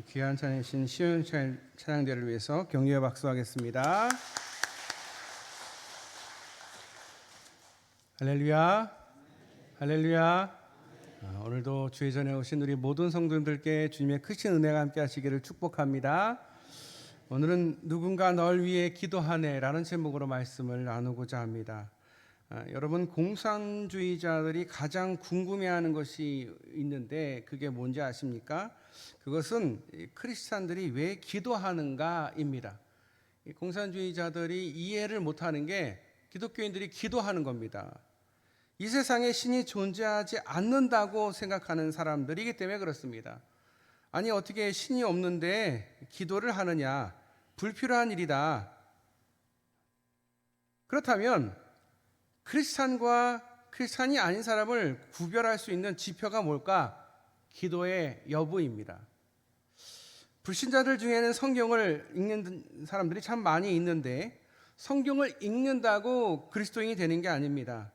귀한 찬양신 시온 찬양대를 위해서 격려의 박수하겠습니다. 할렐루야, 할렐루야. 오늘도 주의 전에 오신 우리 모든 성도님들께 주님의 크신 은혜가 함께 하시기를 축복합니다. 오늘은 누군가 널 위해 기도하네 라는 제목으로 말씀을 나누고자 합니다. 여러분, 공산주의자들이 가장 궁금해하는 것이 있는데 그게 뭔지 아십니까? 그것은 크리스찬들이 왜 기도하는가입니다. 공산주의자들이 이해를 못하는 게 기독교인들이 기도하는 겁니다. 이 세상에 신이 존재하지 않는다고 생각하는 사람들이기 때문에 그렇습니다. 아니, 어떻게 신이 없는데 기도를 하느냐? 불필요한 일이다. 그렇다면 크리스찬과 크리스찬이 아닌 사람을 구별할 수 있는 지표가 뭘까? 기도의 여부입니다. 불신자들 중에는 성경을 읽는 사람들이 참 많이 있는데 성경을 읽는다고 그리스도인이 되는 게 아닙니다.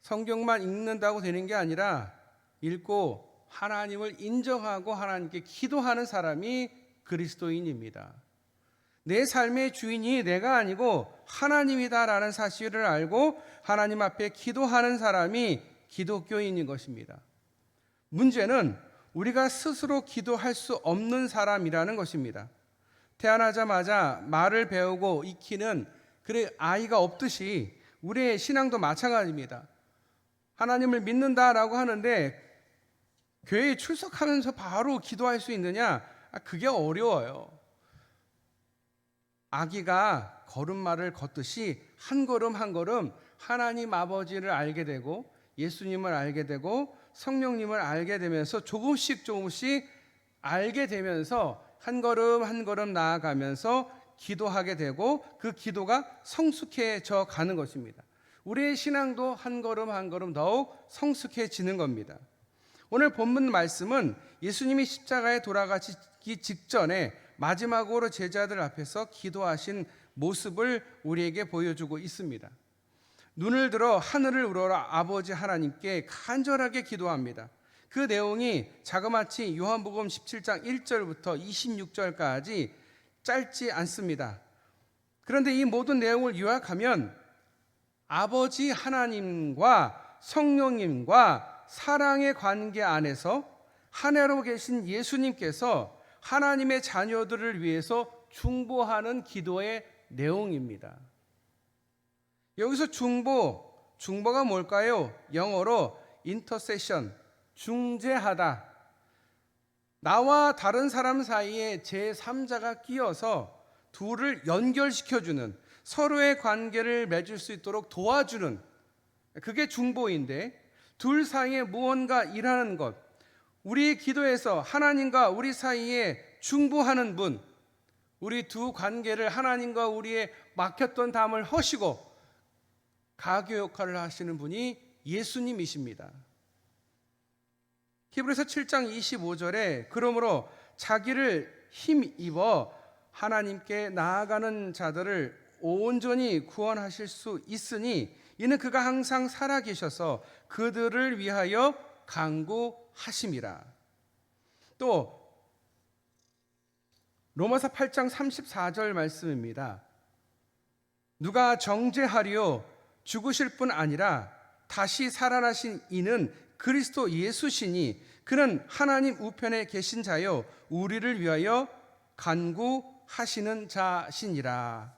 성경만 읽는다고 되는 게 아니라 읽고 하나님을 인정하고 하나님께 기도하는 사람이 그리스도인입니다. 내 삶의 주인이 내가 아니고 하나님이다라는 사실을 알고 하나님 앞에 기도하는 사람이 기독교인인 것입니다. 문제는 우리가 스스로 기도할 수 없는 사람이라는 것입니다. 태어나자마자 말을 배우고 익히는 아이가 없듯이 우리의 신앙도 마찬가지입니다. 하나님을 믿는다라고 하는데 교회에 출석하면서 바로 기도할 수 있느냐? 그게 어려워요. 아기가 걸음마를 걷듯이 한 걸음 한 걸음 하나님 아버지를 알게 되고 예수님을 알게 되고 성령님을 알게 되면서 조금씩 알게 되면서 한 걸음 한 걸음 나아가면서 기도하게 되고 그 기도가 성숙해져 가는 것입니다. 우리의 신앙도 한 걸음 한 걸음 더욱 성숙해지는 겁니다. 오늘 본문 말씀은 예수님이 십자가에 돌아가시기 직전에 마지막으로 제자들 앞에서 기도하신 모습을 우리에게 보여주고 있습니다. 눈을 들어 하늘을 우러러 아버지 하나님께 간절하게 기도합니다. 그 내용이 자그마치 요한복음 17장 1절부터 26절까지 짧지 않습니다. 그런데 이 모든 내용을 요약하면 아버지 하나님과 성령님과 사랑의 관계 안에서 하나로 계신 예수님께서 하나님의 자녀들을 위해서 중보하는 기도의 내용입니다. 여기서 중보가 뭘까요? 영어로 intercession, 중재하다. 나와 다른 사람 사이에 제3자가 끼어서 둘을 연결시켜주는, 서로의 관계를 맺을 수 있도록 도와주는, 그게 중보인데, 둘 사이에 무언가 일하는 것, 우리 기도에서 하나님과 우리 사이에 중보하는 분, 우리 두 관계를 하나님과 우리의 막혔던 담을 허시고 가교 역할을 하시는 분이 예수님이십니다. 히브리서 7장 25절에 그러므로 자기를 힘입어 하나님께 나아가는 자들을 온전히 구원하실 수 있으니 이는 그가 항상 살아계셔서 그들을 위하여 간구하심이라. 또 로마서 8장 34절 말씀입니다. 누가 정죄하리요? 죽으실 뿐 아니라 다시 살아나신 이는 그리스도 예수시니 그는 하나님 우편에 계신 자요 우리를 위하여 간구하시는 자시니라.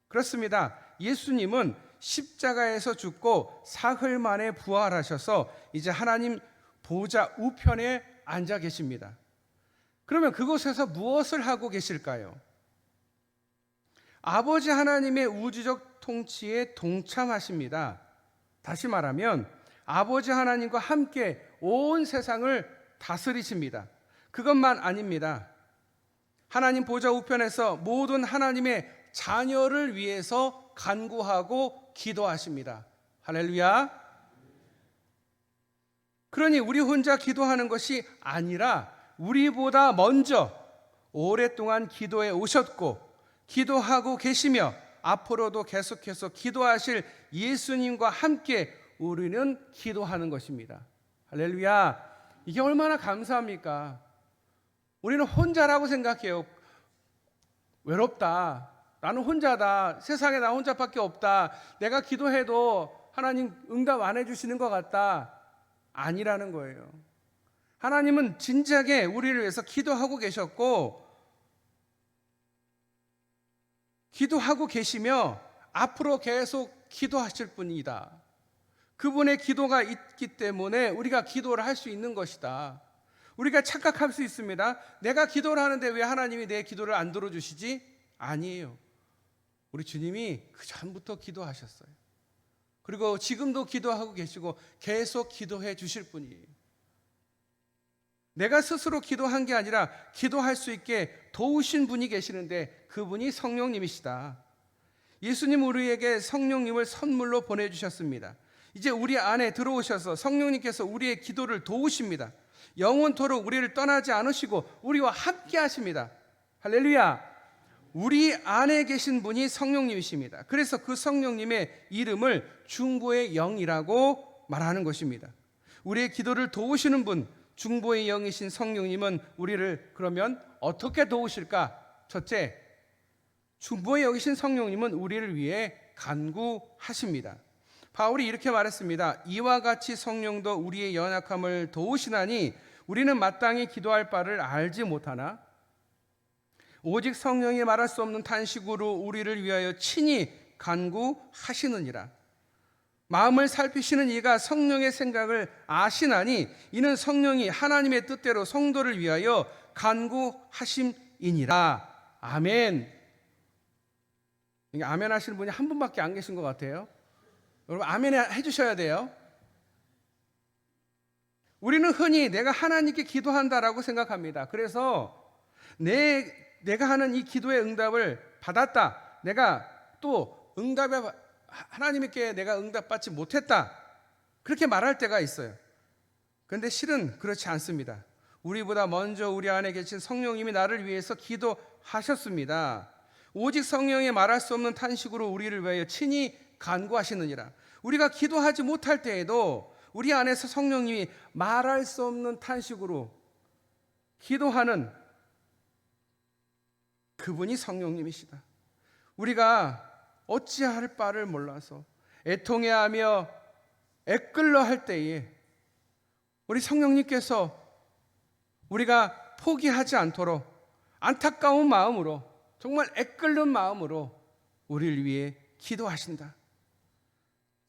그렇습니다. 예수님은 십자가에서 죽고 사흘 만에 부활하셔서 이제 하나님 보좌 우편에 앉아 계십니다. 그러면 그곳에서 무엇을 하고 계실까요? 아버지 하나님의 우주적 통치에 동참하십니다. 다시 말하면 아버지 하나님과 함께 온 세상을 다스리십니다. 그것만 아닙니다. 하나님 보좌 우편에서 모든 하나님의 자녀를 위해서 간구하고 기도하십니다. 할렐루야. 그러니 우리 혼자 기도하는 것이 아니라 우리보다 먼저 오랫동안 기도해 오셨고 기도하고 계시며 앞으로도 계속해서 기도하실 예수님과 함께 우리는 기도하는 것입니다. 할렐루야. 이게 얼마나 감사합니까? 우리는 혼자라고 생각해요. 외롭다. 나는 혼자다. 세상에 나 혼자밖에 없다. 내가 기도해도 하나님 응답 안 해주시는 것 같다. 아니라는 거예요. 하나님은 진지하게 우리를 위해서 기도하고 계셨고, 기도하고 계시며 앞으로 계속 기도하실 분이다. 그분의 기도가 있기 때문에 우리가 기도를 할 수 있는 것이다. 우리가 착각할 수 있습니다. 내가 기도를 하는데 왜 하나님이 내 기도를 안 들어주시지? 아니에요. 우리 주님이 그 전부터 기도하셨어요. 그리고 지금도 기도하고 계시고 계속 기도해 주실 분이에요. 내가 스스로 기도한 게 아니라 기도할 수 있게 도우신 분이 계시는데 그분이 성령님이시다. 예수님 우리에게 성령님을 선물로 보내주셨습니다. 이제 우리 안에 들어오셔서 성령님께서 우리의 기도를 도우십니다. 영원토록 우리를 떠나지 않으시고 우리와 함께 하십니다. 할렐루야. 우리 안에 계신 분이 성령님이십니다. 그래서 그 성령님의 이름을 중보의 영이라고 말하는 것입니다. 우리의 기도를 도우시는 분, 중보의 영이신 성령님은 우리를 그러면 어떻게 도우실까? 첫째, 중보의 영이신 성령님은 우리를 위해 간구하십니다. 바울이 이렇게 말했습니다. 이와 같이 성령도 우리의 연약함을 도우시나니 우리는 마땅히 기도할 바를 알지 못하나 오직 성령이 말할 수 없는 탄식으로 우리를 위하여 친히 간구하시느니라. 마음을 살피시는 이가 성령의 생각을 아시나니 이는 성령이 하나님의 뜻대로 성도를 위하여 간구하심이니라. 아멘. 아멘 하시는 분이 한 분밖에 안 계신 것 같아요. 여러분 아멘 해주셔야 돼요. 우리는 흔히 내가 하나님께 기도한다라고 생각합니다. 그래서 내가 하는 이 기도의 응답을 받았다. 내가 또 하나님께 내가 응답받지 못했다. 그렇게 말할 때가 있어요. 그런데 실은 그렇지 않습니다. 우리보다 먼저 우리 안에 계신 성령님이 나를 위해서 기도하셨습니다. 오직 성령이 말할 수 없는 탄식으로 우리를 위하여 친히 간구하시느니라. 우리가 기도하지 못할 때에도 우리 안에서 성령님이 말할 수 없는 탄식으로 기도하는 그분이 성령님이시다. 우리가 어찌할 바를 몰라서 애통해하며 애끌러 할 때에 우리 성령님께서 우리가 포기하지 않도록 안타까운 마음으로 정말 애끓는 마음으로 우리를 위해 기도하신다.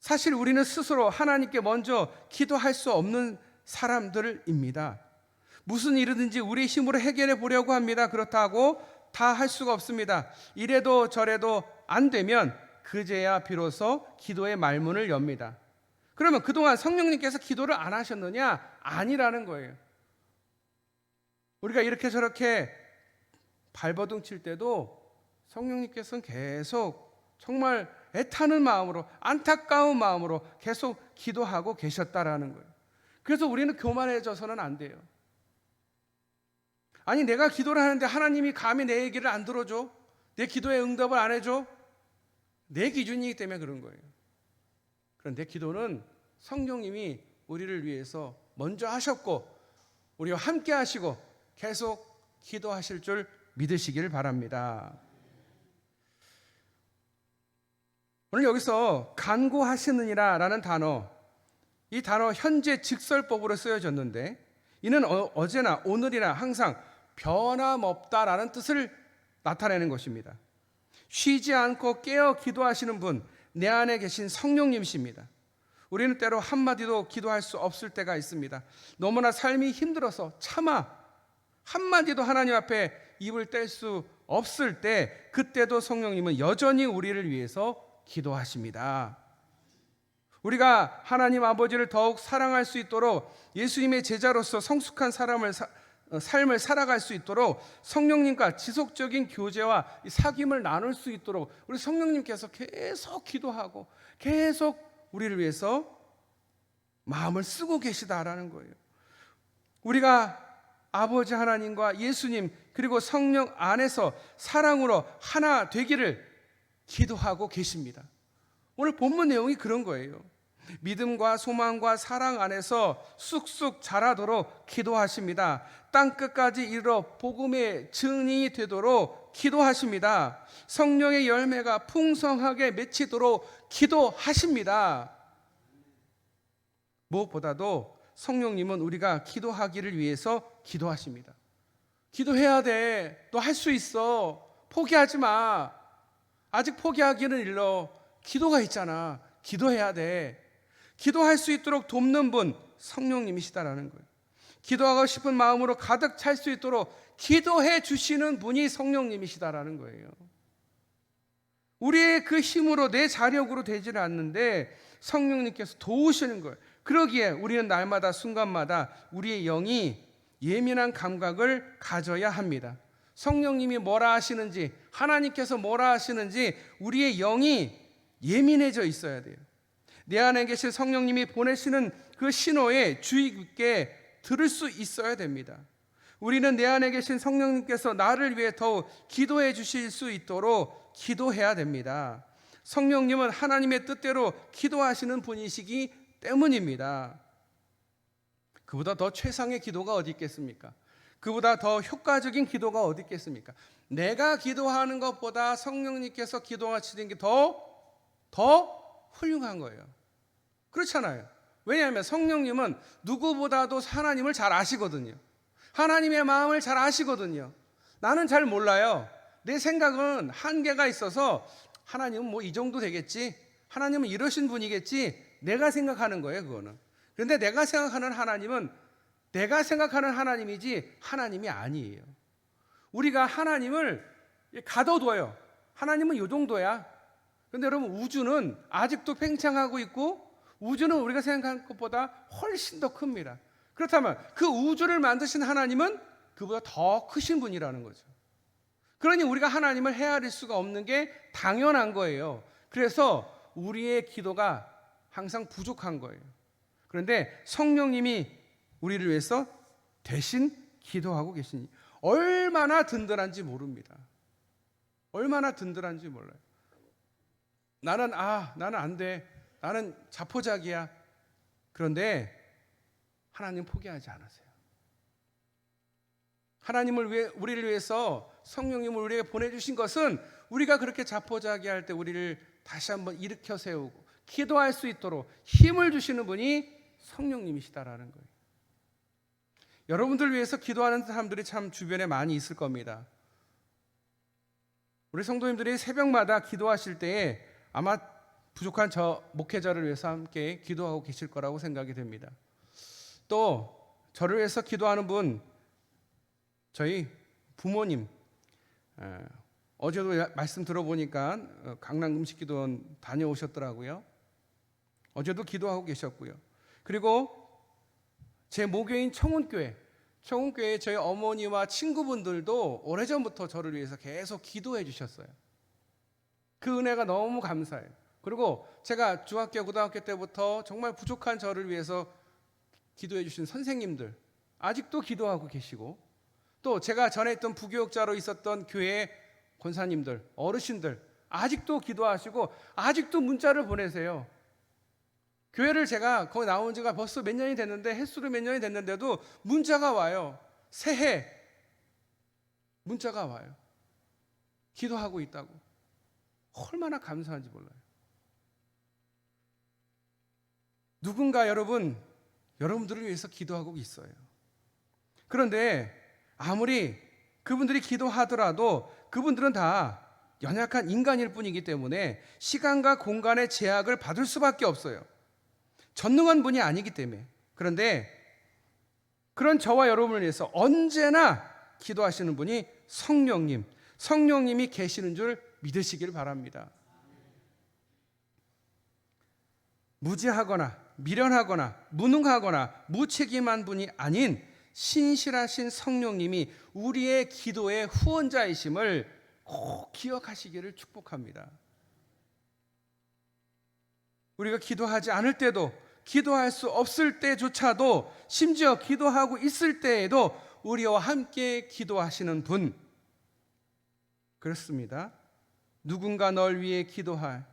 사실 우리는 스스로 하나님께 먼저 기도할 수 없는 사람들입니다. 무슨 일이든지 우리 힘으로 해결해 보려고 합니다. 그렇다고 다 할 수가 없습니다. 이래도 저래도 안 되면 그제야 비로소 기도의 말문을 엽니다. 그러면 그동안 성령님께서 기도를 안 하셨느냐? 아니라는 거예요. 우리가 이렇게 저렇게 발버둥 칠 때도 성령님께서는 계속 정말 애타는 마음으로 안타까운 마음으로 계속 기도하고 계셨다라는 거예요. 그래서 우리는 교만해져서는 안 돼요. 아니 내가 기도를 하는데 하나님이 감히 내 얘기를 안 들어줘? 내 기도에 응답을 안 해줘? 내 기준이기 때문에 그런 거예요. 그런데 기도는 성령님이 우리를 위해서 먼저 하셨고 우리와 함께 하시고 계속 기도하실 줄 믿으시길 바랍니다. 오늘 여기서 간구하시느니라 라는 단어, 이 단어 현재 직설법으로 쓰여졌는데 이는 어제나 오늘이나 항상 변함없다라는 뜻을 나타내는 것입니다. 쉬지 않고 깨어 기도하시는 분, 내 안에 계신 성령님이십니다. 우리는 때로 한마디도 기도할 수 없을 때가 있습니다. 너무나 삶이 힘들어서 차마 한마디도 하나님 앞에 입을 뗄 수 없을 때 그때도 성령님은 여전히 우리를 위해서 기도하십니다. 우리가 하나님 아버지를 더욱 사랑할 수 있도록 예수님의 제자로서 성숙한 삶을 살아갈 수 있도록 성령님과 지속적인 교제와 사귐을 나눌 수 있도록 우리 성령님께서 계속 기도하고 계속 우리를 위해서 마음을 쓰고 계시다라는 거예요. 우리가 아버지 하나님과 예수님 그리고 성령 안에서 사랑으로 하나 되기를 기도하고 계십니다. 오늘 본문 내용이 그런 거예요. 믿음과 소망과 사랑 안에서 쑥쑥 자라도록 기도하십니다. 땅 끝까지 이르러 복음의 증인이 되도록 기도하십니다. 성령의 열매가 풍성하게 맺히도록 기도하십니다. 무엇보다도 성령님은 우리가 기도하기를 위해서 기도하십니다. 기도해야 돼. 너 할 수 있어. 포기하지 마. 아직 포기하기는 일러. 기도가 있잖아. 기도해야 돼. 기도할 수 있도록 돕는 분 성령님이시다라는 거예요. 기도하고 싶은 마음으로 가득 찰 수 있도록 기도해 주시는 분이 성령님이시다라는 거예요. 우리의 그 힘으로 내 자력으로 되지는 않는데 성령님께서 도우시는 거예요. 그러기에 우리는 날마다 순간마다 우리의 영이 예민한 감각을 가져야 합니다. 성령님이 뭐라 하시는지, 하나님께서 뭐라 하시는지 우리의 영이 예민해져 있어야 돼요. 내 안에 계신 성령님이 보내시는 그 신호에 주의 깊게 들을 수 있어야 됩니다. 우리는 내 안에 계신 성령님께서 나를 위해 더욱 기도해 주실 수 있도록 기도해야 됩니다. 성령님은 하나님의 뜻대로 기도하시는 분이시기 때문입니다. 그보다 더 최상의 기도가 어디 있겠습니까? 그보다 더 효과적인 기도가 어디 있겠습니까? 내가 기도하는 것보다 성령님께서 기도하시는 게 더 훌륭한 거예요. 그렇잖아요. 왜냐하면 성령님은 누구보다도 하나님을 잘 아시거든요. 하나님의 마음을 잘 아시거든요. 나는 잘 몰라요. 내 생각은 한계가 있어서 하나님은 뭐 이 정도 되겠지, 하나님은 이러신 분이겠지, 내가 생각하는 거예요. 그거는. 그런데 내가 생각하는 하나님은 내가 생각하는 하나님이지 하나님이 아니에요. 우리가 하나님을 가둬둬요. 하나님은 이 정도야. 그런데 여러분, 우주는 아직도 팽창하고 있고 우주는 우리가 생각하는 것보다 훨씬 더 큽니다. 그렇다면 그 우주를 만드신 하나님은 그보다 더 크신 분이라는 거죠. 그러니 우리가 하나님을 헤아릴 수가 없는 게 당연한 거예요. 그래서 우리의 기도가 항상 부족한 거예요. 그런데 성령님이 우리를 위해서 대신 기도하고 계시니 얼마나 든든한지 모릅니다. 얼마나 든든한지 몰라요. 나는 안 돼. 나는 자포자기야. 그런데 하나님 포기하지 않으세요. 우리를 위해서 성령님을 우리에게 보내주신 것은 우리가 그렇게 자포자기할 때 우리를 다시 한번 일으켜 세우고 기도할 수 있도록 힘을 주시는 분이 성령님이시다라는 거예요. 여러분들 위해서 기도하는 사람들이 참 주변에 많이 있을 겁니다. 우리 성도님들이 새벽마다 기도하실 때에 아마 부족한 목회자를 위해서 함께 기도하고 계실 거라고 생각이 됩니다. 또 저를 위해서 기도하는 분, 저희 부모님, 어제도 말씀 들어보니까 강남 음식기도원 다녀오셨더라고요. 어제도 기도하고 계셨고요. 그리고 제 모교인 청운교회 저희 어머니와 친구분들도 오래전부터 저를 위해서 계속 기도해 주셨어요. 그 은혜가 너무 감사해요. 그리고 제가 중학교, 고등학교 때부터 정말 부족한 저를 위해서 기도해 주신 선생님들 아직도 기도하고 계시고, 또 제가 전에 있던 부교육자로 있었던 교회 권사님들, 어르신들 아직도 기도하시고 아직도 문자를 보내세요. 교회를 제가 거기 나온 지가 벌써 몇 년이 됐는데, 횟수로 몇 년이 됐는데도 문자가 와요. 새해 문자가 와요. 기도하고 있다고. 얼마나 감사한지 몰라요. 누군가 여러분들을 위해서 기도하고 있어요. 그런데 아무리 그분들이 기도하더라도 그분들은 다 연약한 인간일 뿐이기 때문에 시간과 공간의 제약을 받을 수밖에 없어요. 전능한 분이 아니기 때문에. 그런데 그런 저와 여러분을 위해서 언제나 기도하시는 분이 성령님이 계시는 줄 믿으시길 바랍니다. 무지하거나 미련하거나 무능하거나 무책임한 분이 아닌 신실하신 성령님이 우리의 기도의 후원자이심을 꼭 기억하시기를 축복합니다. 우리가 기도하지 않을 때도, 기도할 수 없을 때조차도, 심지어 기도하고 있을 때에도 우리와 함께 기도하시는 분, 그렇습니다. 누군가 널 위해 기도할,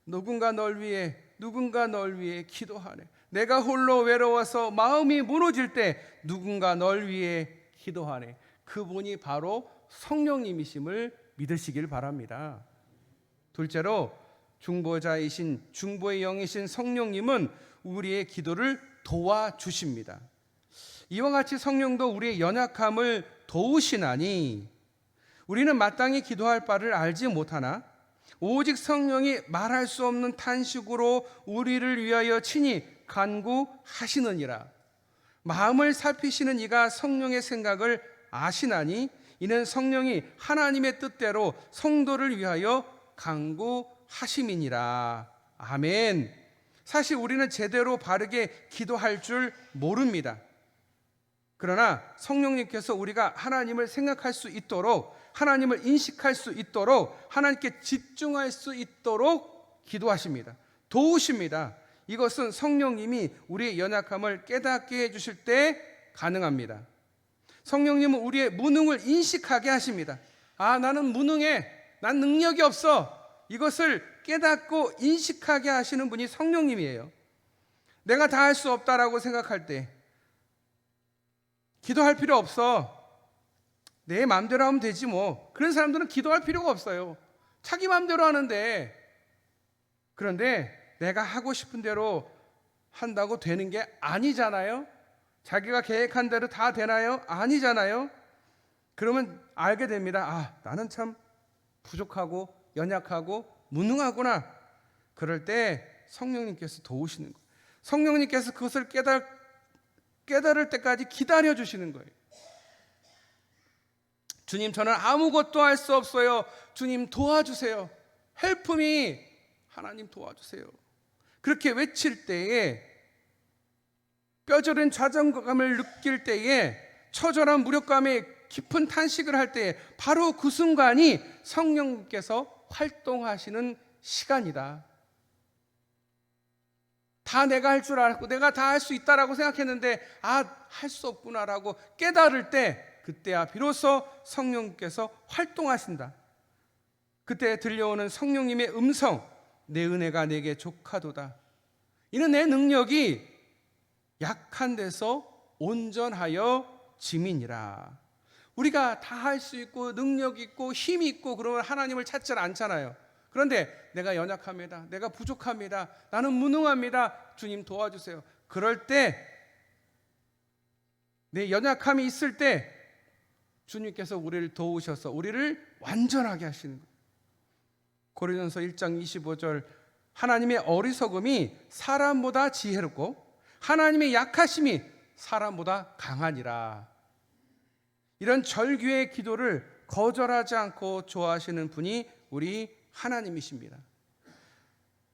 누군가 널 위해 누군가 널 위해 기도하네. 내가 홀로 외로워서 마음이 무너질 때 누군가 널 위해 기도하네. 그분이 바로 성령님이심을 믿으시길 바랍니다. 둘째로 중보자이신 중보의 영이신 성령님은 우리의 기도를 도와주십니다. 이와 같이 성령도 우리의 연약함을 도우시나니 우리는 마땅히 기도할 바를 알지 못하나 오직 성령이 말할 수 없는 탄식으로 우리를 위하여 친히 간구하시느니라. 마음을 살피시는 이가 성령의 생각을 아시나니 이는 성령이 하나님의 뜻대로 성도를 위하여 간구하심이니라. 아멘. 사실 우리는 제대로 바르게 기도할 줄 모릅니다. 그러나 성령님께서 우리가 하나님을 생각할 수 있도록, 하나님을 인식할 수 있도록, 하나님께 집중할 수 있도록 기도하십니다. 도우십니다. 이것은 성령님이 우리의 연약함을 깨닫게 해주실 때 가능합니다. 성령님은 우리의 무능을 인식하게 하십니다. 아, 나는 무능해. 난 능력이 없어. 이것을 깨닫고 인식하게 하시는 분이 성령님이에요. 내가 다 할 수 없다라고 생각할 때 기도할 필요 없어. 내 마음대로 하면 되지 뭐. 그런 사람들은 기도할 필요가 없어요. 자기 마음대로 하는데. 그런데 내가 하고 싶은 대로 한다고 되는 게 아니잖아요. 자기가 계획한 대로 다 되나요? 아니잖아요. 그러면 알게 됩니다. 아, 나는 참 부족하고 연약하고 무능하구나. 그럴 때 성령님께서 도우시는 거예요. 성령님께서 그것을 깨달을 때까지 기다려 주시는 거예요. 주님, 저는 아무것도 할 수 없어요. 주님 도와주세요. Help me. 하나님 도와주세요. 그렇게 외칠 때에, 뼈저린 좌절감을 느낄 때에, 처절한 무력감에 깊은 탄식을 할 때에 바로 그 순간이 성령님께서 활동하시는 시간이다. 다 내가 할 줄 알았고 내가 다 할 수 있다라고 생각했는데 할 수 없구나라고 깨달을 때, 그때야 비로소 성령님께서 활동하신다. 그때 들려오는 성령님의 음성, 내 은혜가 내게 족하도다. 이는 내 능력이 약한 데서 온전하여 짐이니라. 우리가 다 할 수 있고 능력 있고 힘이 있고 그러면 하나님을 찾지 않잖아요. 그런데 내가 연약합니다. 내가 부족합니다. 나는 무능합니다. 주님 도와주세요. 그럴 때, 내 연약함이 있을 때 주님께서 우리를 도우셔서 우리를 완전하게 하시는 거예요. 고린도전서 1장 25절, 하나님의 어리석음이 사람보다 지혜롭고 하나님의 약하심이 사람보다 강하니라. 이런 절규의 기도를 거절하지 않고 좋아하시는 분이 우리 하나님이십니다.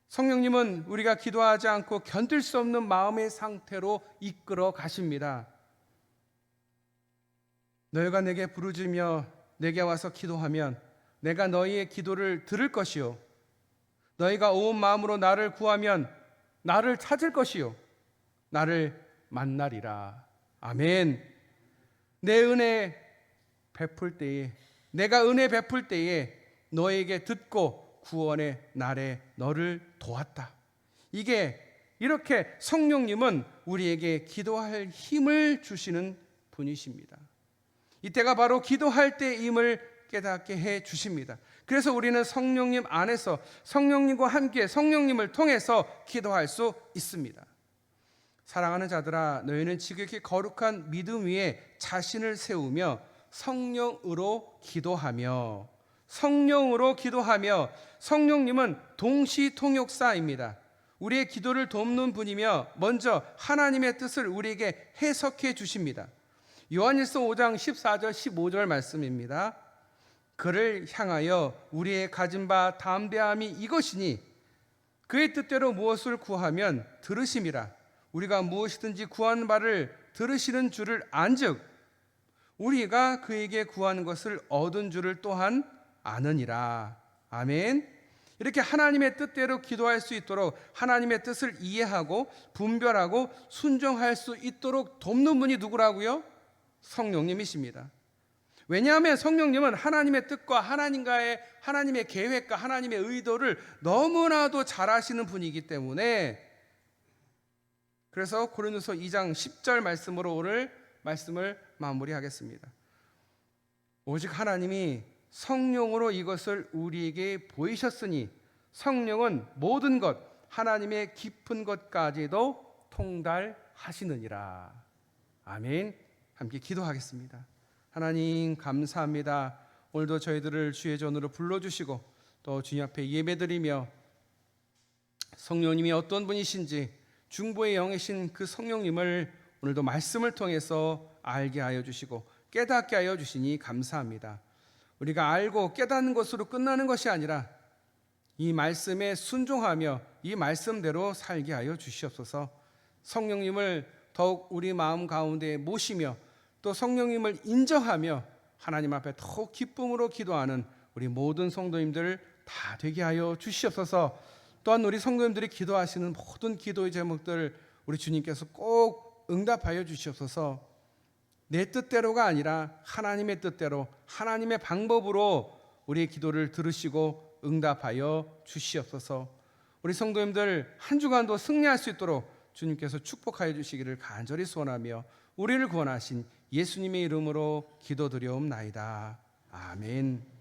성령님은 우리가 기도하지 않고 견딜 수 없는 마음의 상태로 이끌어 가십니다. 너희가 내게 부르짖으며 내게 와서 기도하면 내가 너희의 기도를 들을 것이요, 너희가 온 마음으로 나를 구하면 나를 찾을 것이요, 나를 만나리라. 아멘. 내 은혜 베풀 때에, 내가 은혜 베풀 때에 너에게 듣고 구원의 날에 너를 도왔다. 이렇게 성령님은 우리에게 기도할 힘을 주시는 분이십니다. 이때가 바로 기도할 때임을 깨닫게 해 주십니다. 그래서 우리는 성령님 안에서 성령님과 함께 성령님을 통해서 기도할 수 있습니다. 사랑하는 자들아, 너희는 지극히 거룩한 믿음 위에 자신을 세우며 성령으로 기도하며, 성령님은 동시통역사입니다. 우리의 기도를 돕는 분이며 먼저 하나님의 뜻을 우리에게 해석해 주십니다. 요한일서 5장 14절 15절 말씀입니다. 그를 향하여 우리의 가진 바 담대함이 이것이니 그의 뜻대로 무엇을 구하면 들으심이라. 우리가 무엇이든지 구하는 바를 들으시는 줄을 안즉 우리가 그에게 구하는 것을 얻은 줄을 또한 아느니라. 아멘. 이렇게 하나님의 뜻대로 기도할 수 있도록, 하나님의 뜻을 이해하고 분별하고 순종할 수 있도록 돕는 분이 누구라고요? 성령님이십니다. 왜냐하면 성령님은 하나님의 뜻과 하나님의 계획과 하나님의 의도를 너무나도 잘 아시는 분이기 때문에, 그래서 고린도서 2장 10절 말씀으로 오늘 말씀을 마무리하겠습니다. 오직 하나님이 성령으로 이것을 우리에게 보이셨으니 성령은 모든 것 하나님의 깊은 것까지도 통달하시느니라. 아멘. 함께 기도하겠습니다. 하나님 감사합니다. 오늘도 저희들을 주의 전으로 불러주시고 또 주님 앞에 예배드리며 성령님이 어떤 분이신지 중보의 영이신 그 성령님을 오늘도 말씀을 통해서 알게 하여 주시고 깨닫게 하여 주시니 감사합니다. 우리가 알고 깨닫는 것으로 끝나는 것이 아니라 이 말씀에 순종하며 이 말씀대로 살게 하여 주시옵소서. 성령님을 더욱 우리 마음 가운데 모시며 또 성령님을 인정하며 하나님 앞에 더욱 기쁨으로 기도하는 우리 모든 성도님들 다 되게 하여 주시옵소서. 또한 우리 성도님들이 기도하시는 모든 기도의 제목들 우리 주님께서 꼭 응답하여 주시옵소서. 내 뜻대로가 아니라 하나님의 뜻대로 하나님의 방법으로 우리의 기도를 들으시고 응답하여 주시옵소서. 우리 성도님들 한 주간도 승리할 수 있도록 주님께서 축복하여 주시기를 간절히 소원하며 우리를 구원하신 예수님의 이름으로 기도드려옵나이다. 아멘.